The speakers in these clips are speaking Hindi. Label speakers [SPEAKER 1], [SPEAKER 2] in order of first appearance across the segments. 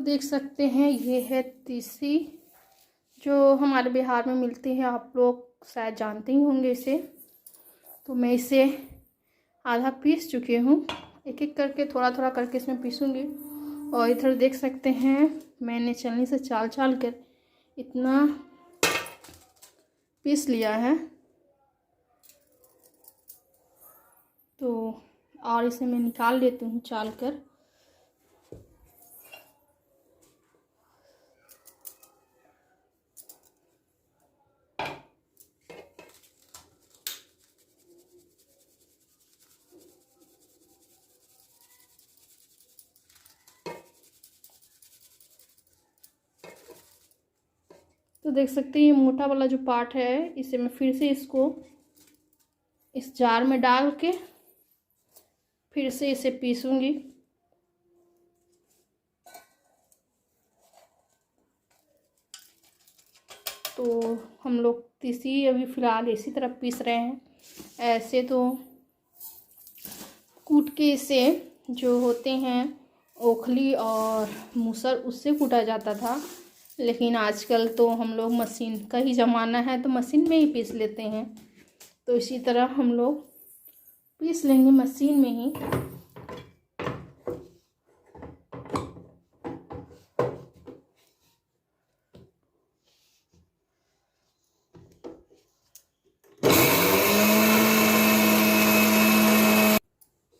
[SPEAKER 1] देख सकते हैं ये है तीसी, जो हमारे बिहार में मिलती है। आप लोग शायद जानते ही होंगे इसे। तो मैं इसे आधा पीस चुकी हूँ। एक एक करके थोड़ा थोड़ा करके इसमें पीसूँगी। और इधर देख सकते हैं मैंने छलनी से चाल चाल कर इतना पीस लिया है। तो और इसे मैं निकाल लेती हूँ चाल कर। तो देख सकते हैं ये मोटा वाला जो पार्ट है, इसे मैं फिर से इसको इस जार में डाल के फिर से इसे पीसूँगी। तो हम लोग तीसी अभी फ़िलहाल इसी तरह पीस रहे हैं। ऐसे तो कूट के इसे जो होते हैं ओखली और मूसल, उससे कूटा जाता था। लेकिन आजकल तो हम लोग मशीन का ही ज़माना है, तो मशीन में ही पीस लेते हैं। तो इसी तरह हम लोग पीस लेंगे मशीन में ही।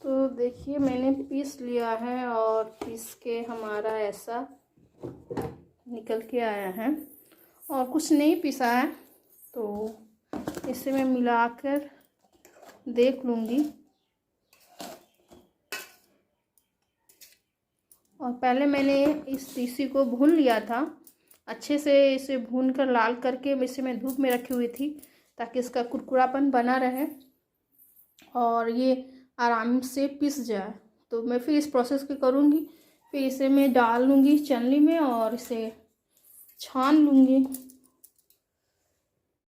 [SPEAKER 1] तो देखिए मैंने पीस लिया है और पीस के हमारा ऐसा निकल के आया है। और कुछ नहीं पिसा है, तो इसे मैं मिलाकर देख लूँगी। और पहले मैंने इस तीसी को भून लिया था अच्छे से। इसे भून कर लाल करके इसे मैं धूप में रखी हुई थी ताकि इसका कुरकुरापन बना रहे और ये आराम से पिस जाए। तो मैं फिर इस प्रोसेस को करूँगी। फिर इसे मैं डाल लूँगी छलनी में और इसे छान लूँगी।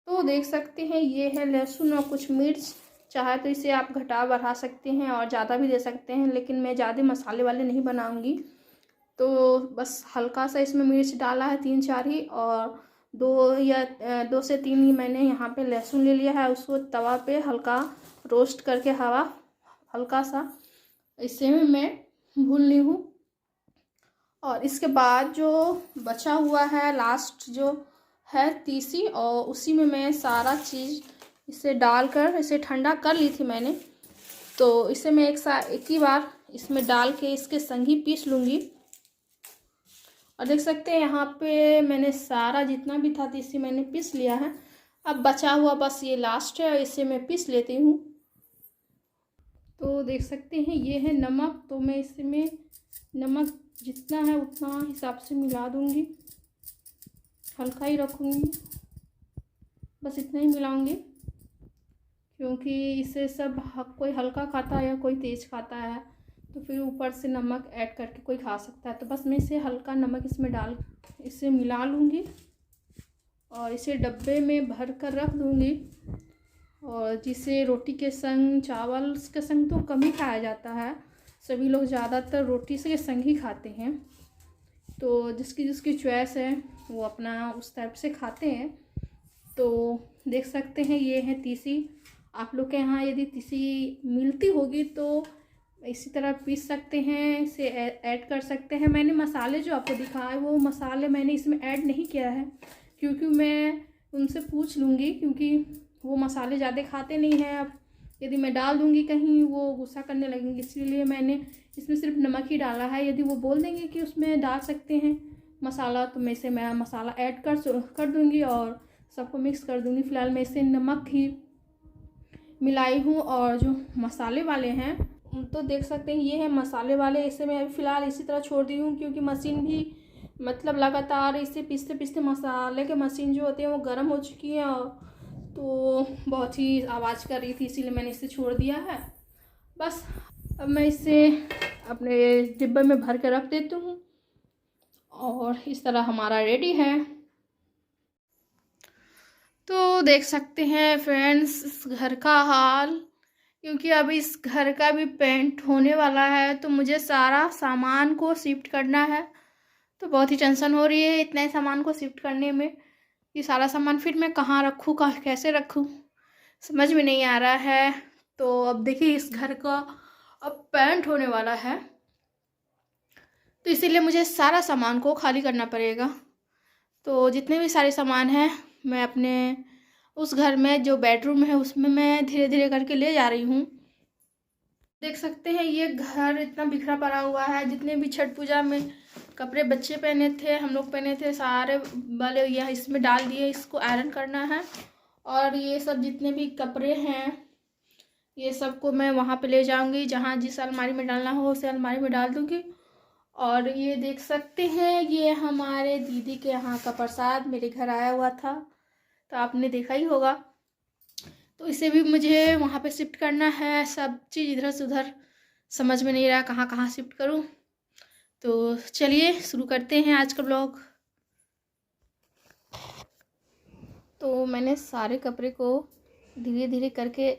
[SPEAKER 1] तो देख सकते हैं ये है लहसुन और कुछ मिर्च। चाहे तो इसे आप घटा बढ़ा सकते हैं और ज़्यादा भी दे सकते हैं, लेकिन मैं ज़्यादा मसाले वाले नहीं बनाऊँगी। तो बस हल्का सा इसमें मिर्च डाला है, 3-4 ही। और 2 से 3 ही मैंने यहाँ पे लहसुन ले लिया है। उसको तवा पे हल्का रोस्ट करके हल्का सा इसे मैं भून ली हूँ। और इसके बाद जो बचा हुआ है लास्ट जो है तीसी, और उसी में मैं सारा चीज़ इसे डालकर इसे ठंडा कर ली थी मैंने। तो इसे मैं एक ही बार इसमें डाल के इसके संग ही पीस लूँगी। और देख सकते हैं यहाँ पे मैंने सारा जितना भी था तीसी मैंने पीस लिया है। अब बचा हुआ बस ये लास्ट है, इसे मैं पीस लेती हूँ। तो देख सकते हैं ये है नमक। तो मैं इसमें नमक जितना है उतना हिसाब से मिला दूँगी, हल्का ही रखूँगी, बस इतना ही मिलाऊँगी। क्योंकि इसे सब कोई हल्का खाता है या कोई तेज़ खाता है, तो फिर ऊपर से नमक ऐड करके कोई खा सकता है। तो बस मैं इसे हल्का नमक इसमें डाल इसे मिला लूँगी और इसे डब्बे में भर कर रख दूँगी। और जिसे रोटी के संग, चावल के संग तो कम ही खाया जाता है, सभी लोग ज़्यादातर रोटी के संग ही खाते हैं। तो जिसकी चॉइस है वो अपना उस टाइप से खाते हैं। तो देख सकते हैं ये है तीसी। आप लोग के यहाँ यदि तीसी मिलती होगी तो इसी तरह पीस सकते हैं, इसे ऐड कर सकते हैं। मैंने मसाले जो आपको दिखाए वो मसाले मैंने इसमें ऐड नहीं किया है, क्योंकि मैं उनसे पूछ लूँगी, क्योंकि वो मसाले ज़्यादा खाते नहीं हैं। अब यदि मैं डाल दूँगी कहीं वो गुस्सा करने लगेंगे, इसीलिए मैंने इसमें सिर्फ नमक ही डाला है। यदि वो बोल देंगे कि उसमें डाल सकते हैं मसाला, तो मैं मसाला ऐड कर दूँगी और सबको मिक्स कर दूँगी। फ़िलहाल मैं इसे नमक ही मिलाई हूँ। और जो मसाले वाले हैं तो देख सकते हैं ये है मसाले वाले। इसे मैं फ़िलहाल इसी तरह छोड़ दी हूँ, क्योंकि मशीन भी मतलब लगातार इसे पीसते पीसते मसाले के मशीन जो होती है वो गर्म हो चुकी है, तो बहुत ही आवाज़ कर रही थी, इसीलिए मैंने इसे छोड़ दिया है। बस अब मैं इसे अपने डिब्बे में भर के रख देती हूँ और इस तरह हमारा रेडी है। तो देख सकते हैं फ्रेंड्स इस घर का हाल, क्योंकि अभी इस घर का भी पेंट होने वाला है, तो मुझे सारा सामान को शिफ्ट करना है। तो बहुत ही टेंशन हो रही है इतने सामान को शिफ्ट करने में। ये सारा सामान फिर मैं कहाँ रखूँ, कहाँ कैसे रखूँ, समझ में नहीं आ रहा है। तो अब देखिए इस घर का अब पेंट होने वाला है, तो इसीलिए मुझे सारा सामान को खाली करना पड़ेगा। तो जितने भी सारे सामान हैं मैं अपने उस घर में जो बेडरूम है उसमें मैं धीरे धीरे करके ले जा रही हूँ। देख सकते हैं ये घर इतना बिखरा पड़ा हुआ है। जितने भी छठ पूजा में कपड़े बच्चे पहने थे, हम लोग पहने थे, सारे वाले यह इसमें डाल दिए। इसको आयरन करना है। और ये सब जितने भी कपड़े हैं ये सब को मैं वहाँ पे ले जाऊंगी, जहाँ जिस अलमारी में डालना हो उसे अलमारी में डाल दूंगी। और ये देख सकते हैं ये हमारे दीदी के यहाँ का प्रसाद मेरे घर आया हुआ था, तो आपने देखा ही होगा। तो इसे भी मुझे वहाँ पे शिफ्ट करना है। सब चीज़ इधर से उधर समझ में नहीं रहा कहाँ कहाँ शिफ्ट करूँ। तो चलिए शुरू करते हैं आज का ब्लॉग। तो मैंने सारे कपड़े को धीरे धीरे करके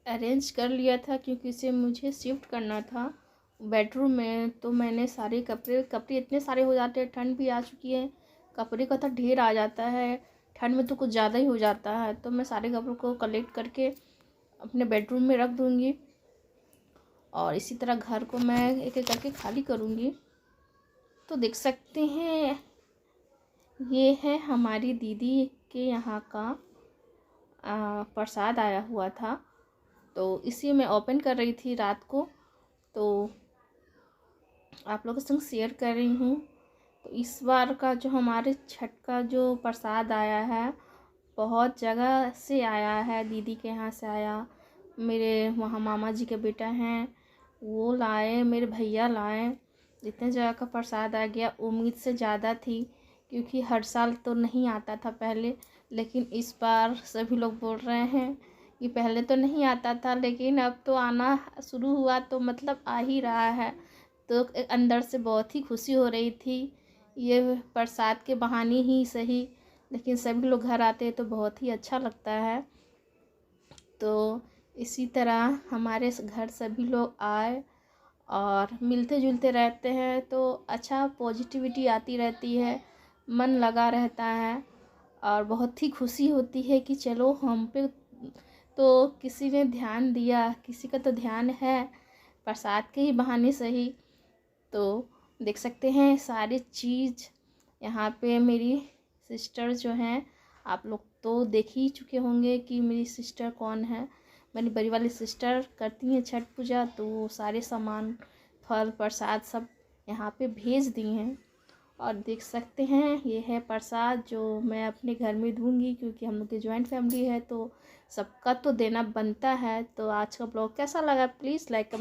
[SPEAKER 1] अरेंज कर लिया था, क्योंकि इसे मुझे शिफ्ट करना था बेडरूम में। तो मैंने सारे कपड़े इतने सारे हो जाते हैं, ठंड भी आ चुकी है, कपड़े का तो ढेर आ जाता है, ठंड में तो कुछ ज़्यादा ही हो जाता है। तो मैं सारे कपड़ों को कलेक्ट करके अपने बेडरूम में रख दूँगी और इसी तरह घर को मैं एक एक करके खाली करूँगी। तो देख सकते हैं ये है हमारी दीदी के यहाँ का प्रसाद आया हुआ था, तो इसी में ओपन कर रही थी रात को, तो आप लोगों के संग शेयर कर रही हूँ। तो इस बार का जो हमारे छठ का जो प्रसाद आया है बहुत जगह से आया है। दीदी के यहाँ से आया, मेरे वहाँ मामा जी के बेटा हैं वो लाए, मेरे भैया लाए। जितने जगह का प्रसाद आ गया, उम्मीद से ज़्यादा थी, क्योंकि हर साल तो नहीं आता था पहले, लेकिन इस बार सभी लोग बोल रहे हैं कि पहले तो नहीं आता था लेकिन अब तो आना शुरू हुआ, तो मतलब आ ही रहा है। तो अंदर से बहुत ही खुशी हो रही थी, ये प्रसाद के बहाने ही सही, लेकिन सभी लोग घर आते हैं तो बहुत ही अच्छा लगता है। तो इसी तरह हमारे घर सभी लोग आए और मिलते जुलते रहते हैं, तो अच्छा पॉजिटिविटी आती रहती है, मन लगा रहता है और बहुत ही खुशी होती है कि चलो हम पे तो किसी ने ध्यान दिया, किसी का तो ध्यान है, प्रसाद के ही बहाने सही। तो देख सकते हैं सारी चीज़ यहाँ पे मेरी सिस्टर जो हैं, आप लोग तो देख ही चुके होंगे कि मेरी सिस्टर कौन है। मेरी बड़ी वाली सिस्टर करती हैं छठ पूजा, तो वो सारे सामान फल प्रसाद सब यहाँ पे भेज दिए हैं। और देख सकते हैं ये है प्रसाद जो मैं अपने घर में दूंगी, क्योंकि हम लोग की जॉइंट फैमिली है तो सबका तो देना बनता है। तो आज का ब्लॉग कैसा लगा प्लीज़ लाइक कमेंट